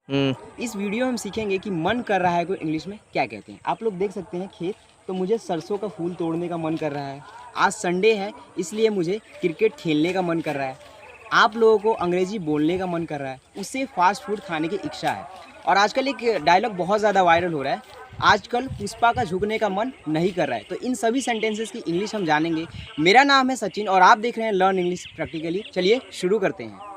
हम्म। इस वीडियो में हम सीखेंगे कि मन कर रहा है को इंग्लिश में क्या कहते हैं। आप लोग देख सकते हैं खेत, तो मुझे सरसों का फूल तोड़ने का मन कर रहा है। आज संडे है, इसलिए मुझे क्रिकेट खेलने का मन कर रहा है। आप लोगों को अंग्रेजी बोलने का मन कर रहा है, उससे फास्ट फूड खाने की इच्छा है। और आजकल एक डायलॉग बहुत ज़्यादा वायरल हो रहा है, आजकल पुष्पा का झुकने का मन नहीं कर रहा है। तो इन सभी सेंटेंसेस की इंग्लिश हम जानेंगे। मेरा नाम है सचिन और आप देख रहे हैं लर्न इंग्लिश प्रैक्टिकली। चलिए शुरू करते हैं।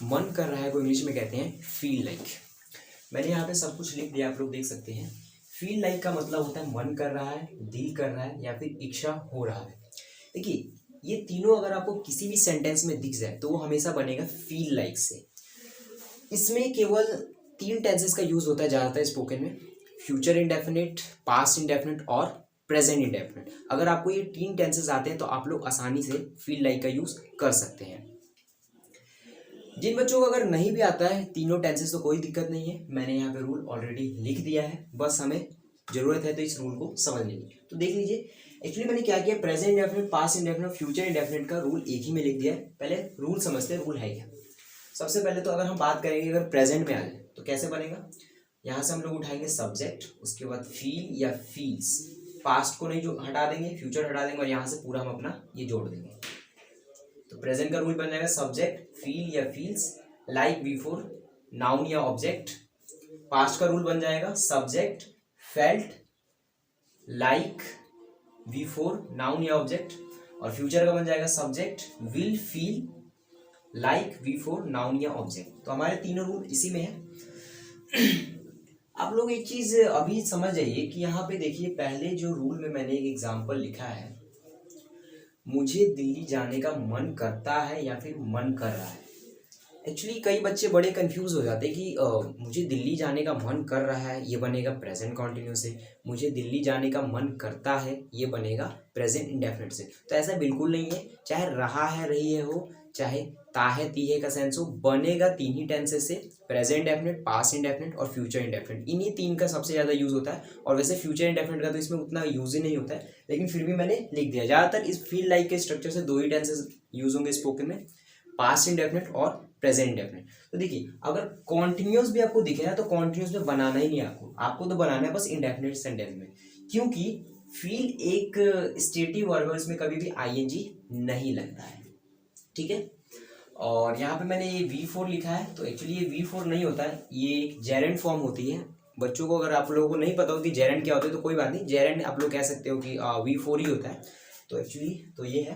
मन कर रहा है को इंग्लिश में कहते हैं फील लाइक। मैंने यहाँ पे सब कुछ लिख दिया, आप लोग देख सकते हैं। फील लाइक का मतलब होता है मन कर रहा है, दिल कर रहा है या फिर इच्छा हो रहा है। देखिए, ये तीनों अगर आपको किसी भी सेंटेंस में दिख जाए तो वो हमेशा बनेगा फील लाइक से। इसमें केवल तीन टेंसेस का यूज होता है ज़्यादातर स्पोकन में, फ्यूचर इंडेफिनिट, पास्ट इंडेफिनिट और प्रेजेंट इंडेफिनिट। अगर आपको ये तीन टेंसेस आते हैं तो आप लोग आसानी से फील लाइक का यूज कर सकते हैं। जिन बच्चों को अगर नहीं भी आता है तीनों टेंसेस तो कोई दिक्कत नहीं है, मैंने यहाँ पे रूल ऑलरेडी लिख दिया है, बस हमें जरूरत है तो इस रूल को समझने की। तो देख लीजिए, एक्चुअली मैंने क्या किया, present indefinite, past indefinite, future indefinite का रूल एक ही में लिख दिया है। पहले रूल समझते हैं, रूल है क्या। सबसे पहले तो अगर हम बात करेंगे अगर प्रेजेंट में आ जाए तो कैसे बनेगा। यहाँ से हम लोग उठाएंगे सब्जेक्ट, उसके बाद फील या फील्स, पास्ट को नहीं जो हटा देंगे, फ्यूचर हटा देंगे और यहाँ से पूरा हम अपना ये जोड़ देंगे। तो प्रेजेंट का रूल बन जाएगा सब्जेक्ट, फील या फील्स, लाइक बिफोर, नाउन या ऑब्जेक्ट। पास्ट का रूल बन जाएगा subject, felt, like, before, noun या ऑब्जेक्ट। और फ्यूचर का बन जाएगा subject, will, feel, like, before, noun या ऑब्जेक्ट। तो हमारे तीनों रूल इसी में है। आप लोग एक चीज अभी समझ जाइए कि यहाँ पे देखिए, पहले जो रूल में मैंने एक एग्जाम्पल लिखा है, मुझे दिल्ली जाने का मन करता है या फिर मन कर रहा है। एक्चुअली कई बच्चे बड़े कंफ्यूज हो जाते हैं कि मुझे दिल्ली जाने का मन कर रहा है, ये बनेगा प्रेजेंट कॉन्टिन्यूस से। मुझे दिल्ली जाने का मन करता है, ये बनेगा प्रेजेंट इंडेफिनिट से। तो ऐसा बिल्कुल नहीं है, चाहे रहा है, रही है हो, चाहे ता है, ती है का सेंस हो, बनेगा तीन ही टेंसेस से, प्रेजेंट इंडेफिनिट, पास्ट इंडेफिनिट और फ्यूचर इंडेफिनिट। इन्हीं तीन का सबसे ज़्यादा यूज होता है। और वैसे फ्यूचर इंडेफिनिट का तो इसमें उतना यूज ही नहीं होता है, लेकिन फिर भी मैंने लिख दिया। ज़्यादातर इस फील लाइक के स्ट्रक्चर से दो ही टेंसेस यूज होंगे स्पोकन में, पास्ट इंडेफिनिट और प्रेजेंट इंडेफिनिट। तो देखिए, अगर कॉन्टिन्यूस भी आपको दिखे ना तो कॉन्टिन्यूस में बनाना ही नहीं, आपको तो बनाना है बस इंडेफिनिट सेंटेंस में, क्योंकि फील एक स्टेटिव वर्ब है, इसमें कभी भी आईएनजी नहीं लगता है। ठीक है। और यहाँ पे मैंने ये V4 लिखा है, तो एक्चुअली ये V4 नहीं होता है, ये एक जेरेंट फॉर्म होती है। बच्चों को अगर आप लोगों को नहीं पता हो कि जेरेंट क्या होता है तो कोई बात नहीं, जेरेंट आप लोग कह सकते हो कि V4 ही होता है। तो एक्चुअली तो ये है।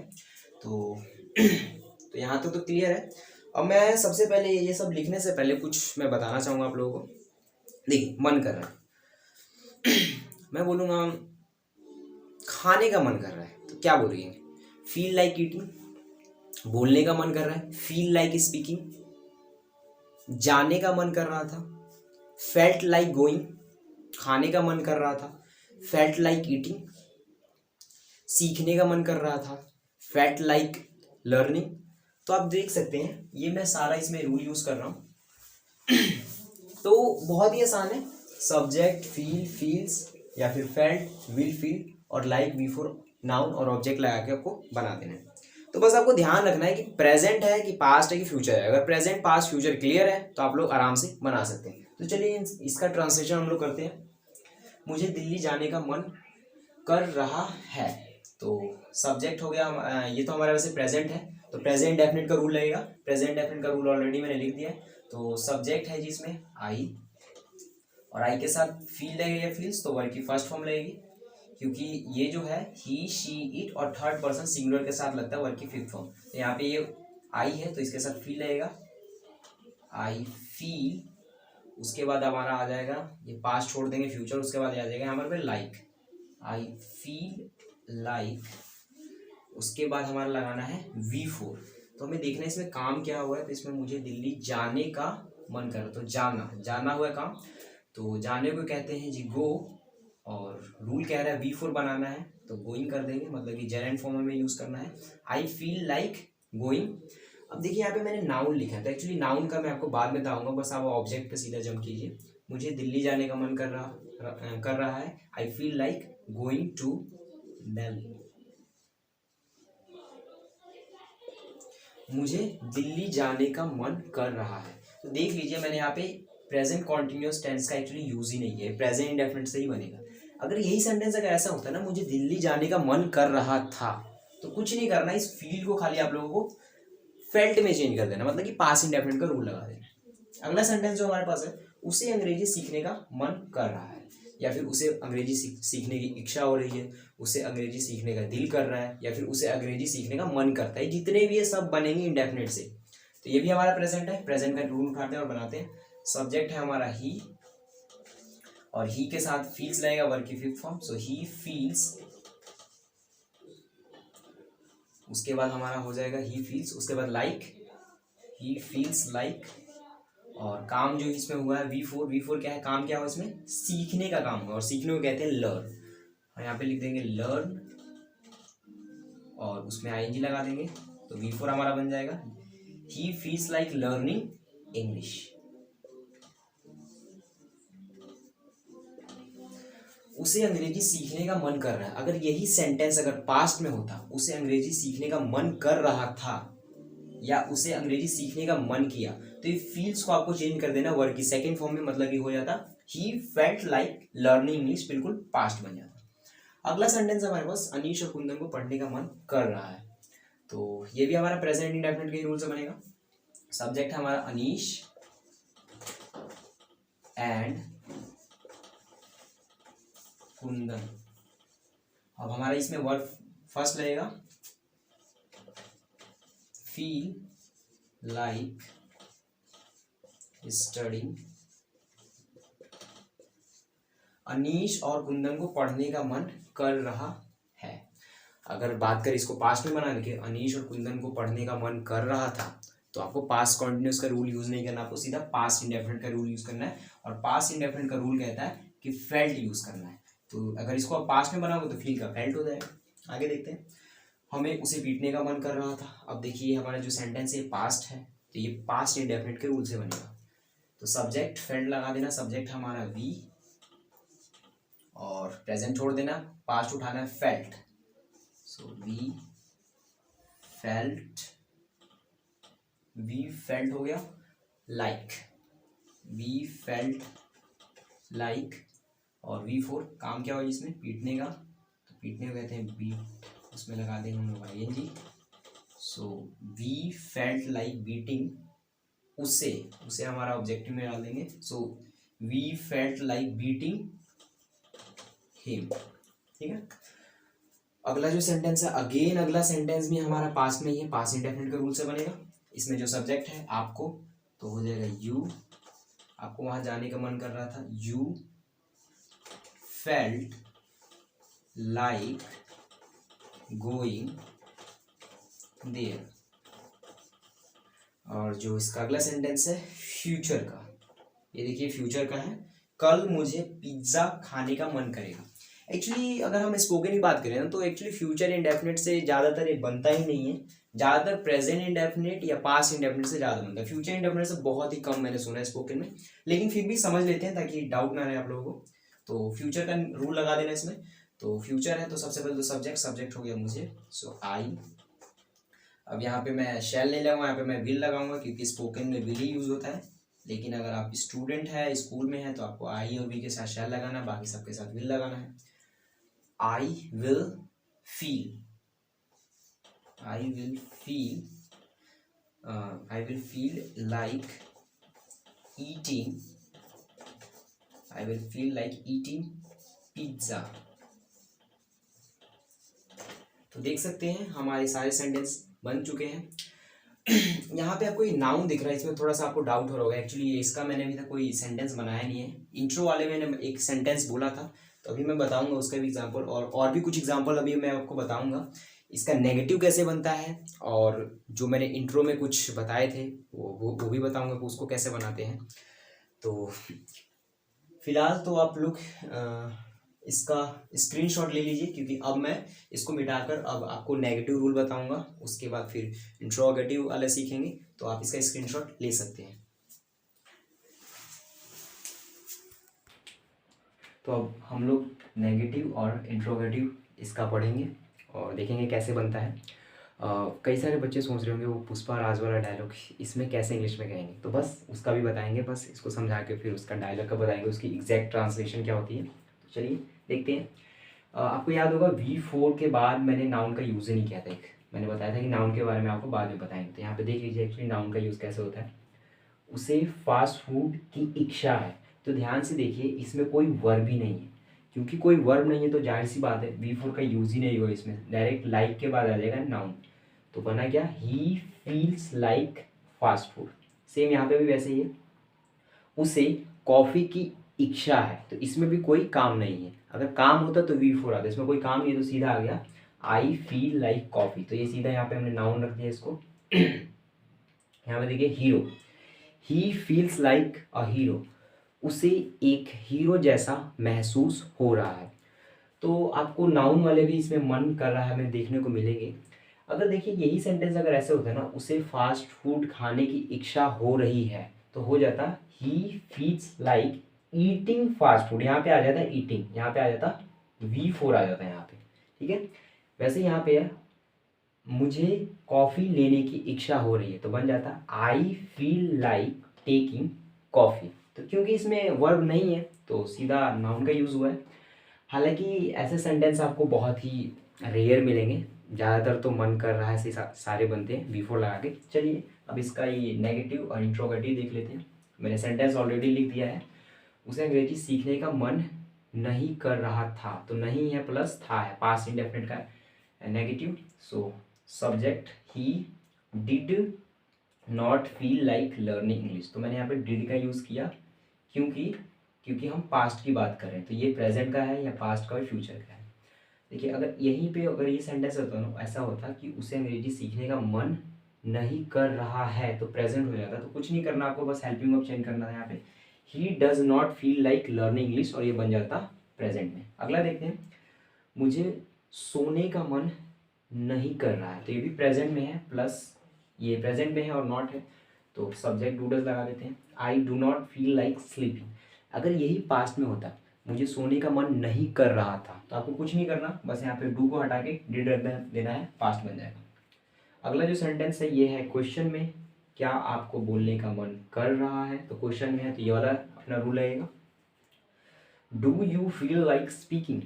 तो तो यहाँ तक तो क्लियर है। अब मैं सबसे पहले ये सब लिखने से पहले कुछ मैं बताना चाहूँगा आप लोगों को। देखिए, मन कर रहा है, मैं बोलूँगा खाने का मन कर रहा है, तो क्या बोलेंगे, फील लाइक ईटिंग। बोलने का मन कर रहा है, फील लाइक स्पीकिंग। जाने का मन कर रहा था, फेल्ट लाइक गोइंग। खाने का मन कर रहा था, फेल्ट लाइक ईटिंग। सीखने का मन कर रहा था, फेल्ट लाइक लर्निंग। तो आप देख सकते हैं ये मैं सारा इसमें रूल यूज कर रहा हूँ। तो बहुत ही आसान है, सब्जेक्ट, फील, फील्स या फिर फेल्ट, विल, फील और लाइक, बिफोर, नाउन और ऑब्जेक्ट लगा के आपको बना देना है। तो बस आपको ध्यान रखना है कि प्रेजेंट है कि पास्ट है कि फ्यूचर है। अगर प्रेजेंट, पास्ट, फ्यूचर क्लियर है तो आप लोग आराम से बना सकते हैं। तो चलिए इसका ट्रांसलेशन हम लोग करते हैं। मुझे दिल्ली जाने का मन कर रहा है, तो सब्जेक्ट हो गया, ये तो हमारे वैसे प्रेजेंट है, तो प्रेजेंट डेफिनेट का रूल लगेगा। प्रेजेंट डेफिनेट का रूल ऑलरेडी मैंने लिख दिया है। तो सब्जेक्ट है जिसमें आई, और आई के साथ फील लगेगा, फील्स, तो वर्ड की फर्स्ट फॉर्म लगेगी, क्योंकि ये जो है ही, शी, इट और थर्ड पर्सन सिंगुलर के साथ लगता है वर्ड की फिफ्थ फॉर्म। तो यहाँ पे ये आई है तो इसके साथ फील लगेगा, आई फील। उसके बाद हमारा आ जाएगा, ये पास्ट छोड़ देंगे, फ्यूचर, उसके बाद आ जाएगा हमारे पे लाइक, आई फील लाइक। उसके बाद हमारा लगाना है V4। तो हमें देखना है इसमें काम क्या हुआ है। तो इसमें मुझे दिल्ली जाने का मन कर रहा, तो जाना, जाना हुआ है काम, तो जाने को कहते हैं जी गो। और रूल कह रहा है V4 बनाना है, तो गोइंग कर देंगे, मतलब कि जेरेंट फॉर्म में यूज करना है, आई फील लाइक गोइंग। अब देखिए यहाँ पे मैंने नाउन लिखा है, तो एक्चुअली नाउन का मैं आपको बाद में बताऊंगा, बस आप ऑब्जेक्ट पे सीधा जंप कीजिए। मुझे दिल्ली जाने का मन कर रहा है, I feel like going to dull, मुझे दिल्ली जाने का मन कर रहा है। तो देख लीजिए मैंने यहाँ पे प्रेजेंट कॉन्टिन्यूअस टेंस का एक्चुअली यूज ही नहीं है, प्रेजेंट इंडेफिनिट से ही बनेगा। अगर यही सेंटेंस अगर ऐसा होता ना, मुझे दिल्ली जाने का मन कर रहा था, तो कुछ नहीं करना, इस फील को खाली आप लोगों को फेल्ट में चेंज कर देना, मतलब कि पास इंडेफिनिट का रूल लगा देना। अगला सेंटेंस जो हमारे पास है, उसे अंग्रेजी सीखने का मन कर रहा है, या फिर उसे अंग्रेजी सीखने की इच्छा हो रही है, उसे अंग्रेजी सीखने का दिल कर रहा है, या फिर उसे अंग्रेजी सीखने का मन करता है। जितने भी ये सब बनेंगे इंडेफिनिट से। तो ये भी हमारा प्रेजेंट है, प्रेजेंट का रूल उठाते हैं और बनाते हैं। सब्जेक्ट है हमारा ही, और ही के साथ फील्स लगेगा, वर्ब की fifth form, so he feels. उसके बाद हमारा हो जाएगा ही फील्स, उसके बाद लाइक, ही फील्स लाइक। और काम जो इसमें हुआ है V4, V4 क्या है, काम क्या हुआ इसमें, सीखने का काम हुआ, और सीखने को कहते हैं लर्न। और यहाँ पे लिख देंगे लर्न, और उसमें ING लगा देंगे, तो V4 हमारा बन जाएगा he feels like learning English. उसे अंग्रेजी सीखने का मन कर रहा है। अगर यही सेंटेंस अगर पास्ट में होता, उसे अंग्रेजी सीखने का मन कर रहा था या उसे अंग्रेजी सीखने का मन किया, तो ये फील्स को आपको चेंज कर देना वर्ब की सेकंड फॉर्म में, मतलब ये हो जाता he felt like learning English, बिल्कुल पास्ट बन जाता। अगला सेंटेंस हमारे पास, अनीश और कुंदन को पढ़ने का मन कर रहा है। तो ये भी हमारा प्रेजेंट इंडेफिनिट के रूल से बनेगा। सब्जेक्ट है हमारा अनीश एंड कुंदन। अब हमारा इसमें वर्ब फर्स्ट लगेगा, फील लाइक स्टडिंग। अनीश और कुंदन को पढ़ने का मन कर रहा है। अगर बात करें इसको पास्ट में बनाने के, अनीश और कुंदन को पढ़ने का मन कर रहा था, तो आपको पास्ट कॉन्टिन्यूस का रूल यूज नहीं करना, आपको सीधा पास्ट इंडेफिनिट का रूल यूज करना है। और पास्ट इंडेफिनिट का रूल कहता है कि फेल्ट यूज करना है। तो अगर इसको आप पास्ट में बनाओगे तो फील का फेल्ट हो जाएगा। आगे देखते हैं, हमें उसे पीटने का मन कर रहा था। अब देखिए हमारा जो सेंटेंस है पास्ट है, तो ये पास्ट इंडेफिनिट के रूल से बनेगा। तो सब्जेक्ट फेल्ट लगा देना, सब्जेक्ट हमारा वी, और प्रेजेंट छोड़ देना, पास्ट उठाना है felt, so we felt, we felt हो गया। लाइक, वी फेल्ट लाइक, और V4 काम क्या हुआ इसमें, पीटने का, तो पीटने को कहते हैं बीट, उसमें लगा देंगे हम लोग ING, so we felt like beating, उसे हमारा ऑब्जेक्टिव में डाल देंगे, so we felt like beating him. ठीक है। अगला जो सेंटेंस है, अगेन अगला सेंटेंस भी हमारा पास्ट में ही है, पास्ट इंडेफिनिट के रूल से बनेगा। इसमें जो सब्जेक्ट है आपको, तो हो जाएगा यू, आपको वहां जाने का मन कर रहा था, you felt like going there. और जो इसका अगला सेंटेंस है फ्यूचर का, ये देखिए फ्यूचर का है, कल मुझे पिज्जा खाने का मन करेगा। एक्चुअली अगर हम स्पोकन की बात करें ना, तो एक्चुअली फ्यूचर इंडेफिनिट से ज़्यादातर ये बनता ही नहीं है, ज़्यादातर प्रेजेंट इंडेफिनिट या पास्ट इंडेफिनिट से ज़्यादा बनता है। फ्यूचर इंडेफिनिट से बहुत ही कम मैंने सुना है स्पोकन में, लेकिन फिर भी समझ लेते हैं ताकि डाउट ना रहे आप लोगों को। तो फ्यूचर का रूल लगा देना इसमें। तो फ्यूचर है तो सबसे पहले तो सब्जेक्ट हो गया मुझे, सो आई। अब यहाँ पे मैं शैल नहीं लगाऊंगा, यहाँ पे मैं विल लगाऊंगा, क्योंकि स्पोकन में विल ही यूज होता है। लेकिन अगर आप स्टूडेंट है, स्कूल में है, तो आपको आई और वी के साथ शैल लगाना, बाकी सबके साथ विल लगाना है। I will feel, I will feel like eating pizza. तो देख सकते हैं हमारे सारे सेंटेंस बन चुके हैं। यहाँ पे आपको ये नाउन दिख रहा है, इसमें थोड़ा सा आपको डाउट हो रहा होगा। एक्चुअली इसका मैंने अभी तक कोई सेंटेंस बनाया नहीं है। इंट्रो वाले मैंने एक सेंटेंस बोला था, तो अभी मैं बताऊंगा उसका भी एग्जांपल, और भी कुछ एग्जांपल अभी मैं आपको बताऊंगा। इसका नेगेटिव कैसे बनता है, और जो मैंने इंट्रो में कुछ बताए थे वो भी बताऊंगा कि उसको कैसे बनाते हैं। तो फिलहाल तो आप लोग इसका स्क्रीनशॉट ले लीजिए, क्योंकि अब मैं इसको मिटाकर अब आपको नेगेटिव रूल बताऊंगा, उसके बाद फिर इंट्रोगेटिव वाले सीखेंगे, तो आप इसका स्क्रीनशॉट ले सकते हैं। तो अब हम लोग नेगेटिव और इंट्रोगेटिव इसका पढ़ेंगे और देखेंगे कैसे बनता है। कई सारे बच्चे सोच रहे होंगे वो पुष्पा राज वाला डायलॉग इसमें कैसे इंग्लिश में कहेंगे, तो बस उसका भी बताएंगे, बस इसको समझा के फिर उसका डायलॉग का बताएंगे, उसकी एग्जैक्ट ट्रांसलेशन क्या होती है। तो चलिए देखते हैं। आपको याद होगा V4 के बाद मैंने नाउन का यूज़ ही नहीं किया था। एक मैंने बताया था कि नाउन के बारे में आपको बाद में बताएंगे। तो यहाँ पे देख लीजिए एक्चुअली नाउन का यूज़ कैसे होता है। उसे फास्ट फूड की इच्छा है, तो ध्यान से देखिए इसमें कोई वर्ब ही नहीं है, क्योंकि कोई वर्ब नहीं है तो जाहिर सी बात है V4 का यूज़ ही नहीं होगा इसमें, डायरेक्ट लाइक के बाद आ जाएगा नाउन। तो बना क्या, he feels like fast food. Same यहाँ पे भी वैसे ही है, उसे कॉफ़ी की इच्छा है, तो इसमें भी कोई काम नहीं है। अगर काम होता तो V4 आता, इसमें कोई काम नहीं है तो सीधा आ गया आई फील लाइक कॉफ़ी। तो ये सीधा यहाँ पे हमने नाउन रख दिया इसको। यहाँ पे देखिए hero, he feels like a hero, उसे एक हीरो जैसा महसूस हो रहा है। तो आपको नाउन वाले भी इसमें मन कर रहा है हमें देखने को मिलेंगे। अगर देखिए यही सेंटेंस अगर ऐसे होता है ना, उसे फास्ट फूड खाने की इच्छा हो रही है, तो हो जाता he feels like eating fast food. यहाँ पे आ जाता है ईटिंग, यहाँ पे आ जाता V4 आ जाता है यहाँ पे, ठीक है। वैसे यहाँ पे है मुझे कॉफ़ी लेने की इच्छा हो रही है, तो बन जाता आई फील लाइक टेकिंग कॉफ़ी। तो क्योंकि इसमें वर्ब नहीं है तो सीधा नाउन का यूज़ हुआ है। हालांकि ऐसे सेंटेंस आपको बहुत ही रेयर मिलेंगे, ज़्यादातर तो मन कर रहा है से सारे बनते हैं V4 लगा के। चलिए अब इसका ये नेगेटिव और इंट्रोगेटिव देख लेते हैं। मैंने सेंटेंस ऑलरेडी लिख दिया है, उसे अंग्रेजी सीखने का मन नहीं कर रहा था, तो नहीं है प्लस था है, पास्ट इंडेफिनिट का negative. So subject he did not feel like learning English, तो मैंने यहाँ पे डिड का यूज़ किया क्योंकि हम पास्ट की बात कर रहे हैं, तो ये प्रेजेंट का है या पास्ट का और फ्यूचर का है। देखिए अगर यहीं पे अगर ये सेंटेंस होता ना, ऐसा होता कि उसे अंग्रेजी सीखने का मन नहीं कर रहा है, तो प्रेजेंट हो जाता। तो कुछ नहीं करना आपको, बस हेल्पिंग वर्ब चेंज करना है यहाँ पे, he does not feel like learning English, और ये बन जाता प्रेजेंट में। अगला देखते हैं, मुझे सोने का मन नहीं कर रहा है, तो ये भी प्रेजेंट में है, प्लस ये प्रेजेंट में है और नॉट है, तो सब्जेक्ट डू डज लगा देते हैं। I do not feel like sleeping, अगर यही पास्ट में होता मुझे सोने का मन नहीं कर रहा था, तो आपको कुछ नहीं करना, बस यहाँ पे डू को हटा के डिड रख देना है, पास्ट बन जाएगा। अगला जो सेंटेंस है ये है क्वेश्चन में, क्या आपको बोलने का मन कर रहा है, तो क्वेश्चन में है तो ये वाला अपना रूल रहेगा, do you feel like speaking.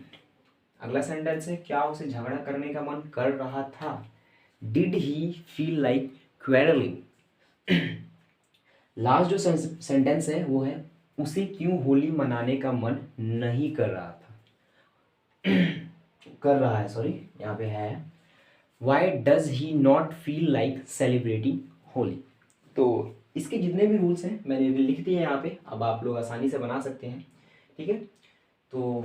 अगला सेंटेंस है क्या उसे झगड़ा करने का मन कर रहा था, did he feel like quarrelling. Last जो सेंटेंस है वो है उसे क्यों होली मनाने का मन नहीं कर रहा था, कर रहा है सॉरी, यहाँ पे है why does he not feel like celebrating Holi. तो इसके जितने भी रूल्स हैं मैंने लिख दिए यहाँ पे, अब आप लोग आसानी से बना सकते हैं, ठीक है। तो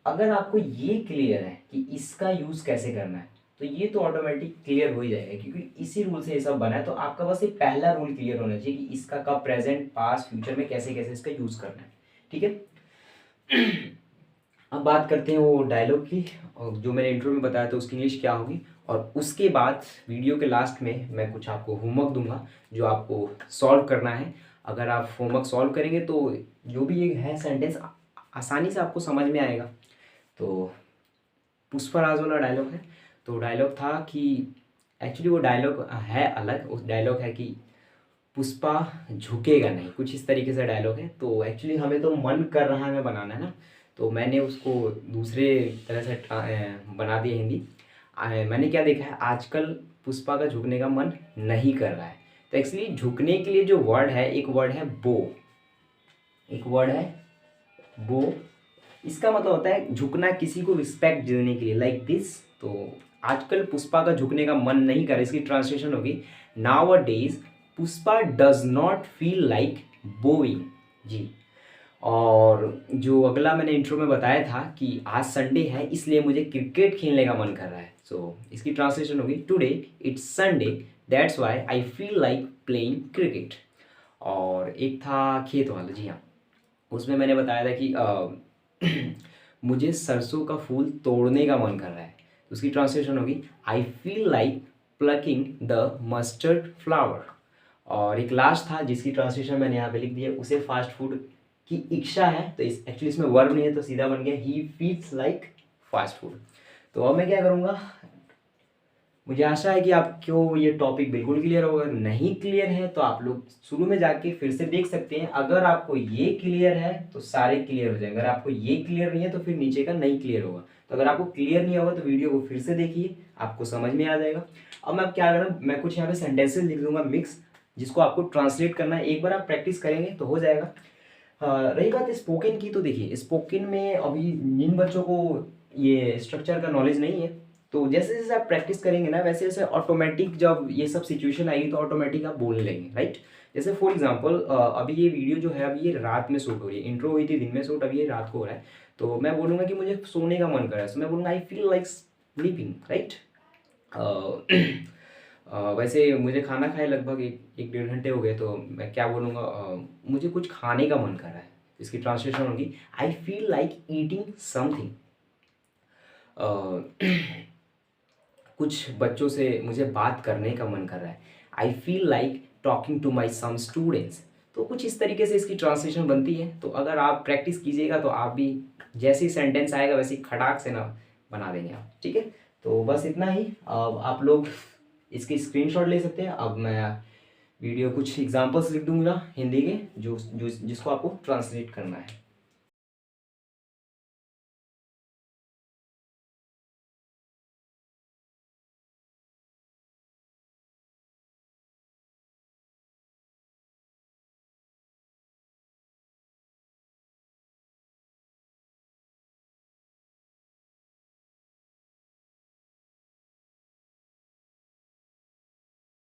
अगर आपको ये क्लियर है कि इसका यूज़ कैसे करना है, तो ये तो ऑटोमेटिक क्लियर हो ही जाएगा, क्योंकि इसी रूल से ये सब बना है। तो आपका बस ये पहला रूल क्लियर होना चाहिए कि इसका कब प्रेजेंट पास्ट फ्यूचर में कैसे कैसे इसका यूज़ करना है, ठीक है। अब बात करते हैं वो डायलॉग की, और जो मैंने इंट्रो में बताया था उसकी इंग्लिश क्या होगी, और उसके बाद वीडियो के लास्ट में मैं कुछ आपको होमवर्क दूंगा जो आपको सॉल्व करना है। अगर आप होमवर्क सॉल्व करेंगे तो जो भी ये है सेंटेंस आसानी से आपको समझ में आएगा। तो पुष्पराज वाला डायलॉग है, तो डायलॉग था कि एक्चुअली वो डायलॉग है अलग, उस डायलॉग है कि पुष्पा झुकेगा नहीं, कुछ इस तरीके से डायलॉग है। तो एक्चुअली हमें तो मन कर रहा है हमें बनाना है ना, तो मैंने उसको दूसरे तरह से बना दिया हिंदी। मैंने क्या देखा है आजकल पुष्पा का झुकने का मन नहीं कर रहा है, तो एक्चुअली झुकने के लिए जो वर्ड है, एक वर्ड है बो, एक वर्ड है बो, इसका मतलब होता है झुकना, किसी को रिस्पेक्ट देने के लिए, लाइक दिस। तो आजकल पुष्पा का झुकने का मन नहीं कर रहा, इसकी ट्रांसलेशन होगी nowadays Pushpa does not feel like boing जी। और जो अगला मैंने इंट्रो में बताया था कि आज संडे है इसलिए मुझे क्रिकेट खेलने का मन कर रहा है, सो इसकी ट्रांसलेशन होगी today it's Sunday that's why I feel like playing cricket. और एक था खेत वाला, जी हाँ, उसमें मैंने बताया था कि मुझे सरसों का फूल तोड़ने का मन कर रहा है, तो उसकी ट्रांसलेशन होगी आई feel like plucking the mustard flower. और एक लास्ट था जिसकी ट्रांसलेशन मैंने यहाँ पे लिख दी है, उसे फास्ट फूड की इच्छा है, तो एक्चुअली इसमें वर्ब नहीं है तो सीधा बन गया he feels like fast food. तो अब मैं क्या करूँगा, मुझे आशा है कि आपको ये टॉपिक बिल्कुल क्लियर होगा। नहीं क्लियर है तो आप लोग शुरू में जाके फिर से देख सकते हैं। अगर आपको ये क्लियर है तो सारे क्लियर हो जाएंगे, अगर आपको ये क्लियर नहीं है तो फिर नीचे का नहीं क्लियर होगा। तो अगर आपको क्लियर नहीं होगा तो वीडियो को फिर से देखिए, आपको समझ में आ जाएगा। अब मैं क्या करूँ, मैं कुछ यहाँ पे सेंटेंसेस लिख दूंगा मिक्स, जिसको आपको ट्रांसलेट करना है। एक बार आप प्रैक्टिस करेंगे तो हो जाएगा। रही बात स्पोकन की, तो देखिए स्पोकन में अभी जिन बच्चों को ये स्ट्रक्चर का नॉलेज नहीं है, तो जैसे जैसे आप प्रैक्टिस करेंगे ना, वैसे वैसे ऑटोमेटिक जब ये सब सिचुएशन आएगी तो ऑटोमेटिक आप बोलने लगेंगे, राइट। जैसे फॉर एग्जांपल अभी ये वीडियो जो है अभी ये रात में शूट हो रही है, इंट्रो हुई थी दिन में शूट, अभी ये रात को हो रहा है। तो मैं बोलूँगा कि मुझे सोने का मन कर रहा है, तो मैं बोलूँगा आई फील लाइक स्लीपिंग, राइट। वैसे मुझे खाना खाए लगभग एक डेढ़ घंटे हो गए, तो मैं क्या बोलूँगा, मुझे कुछ खाने का मन कर रहा है। इसकी ट्रांसलेशन होगी आई फील लाइक ईटिंग समथिंग। कुछ बच्चों से मुझे बात करने का मन कर रहा है, I feel like talking to my some students. तो कुछ इस तरीके से इसकी ट्रांसलेशन बनती है। तो अगर आप प्रैक्टिस कीजिएगा तो आप भी जैसे ही सेंटेंस आएगा वैसे ही खटाक से ना बना देंगे आप, ठीक है। तो बस इतना ही। अब आप लोग इसकी स्क्रीनशॉट ले सकते हैं। अब मैं वीडियो कुछ एग्जांपल्स लिख दूंगा हिंदी के, जो जिसको आपको ट्रांसलेट करना है।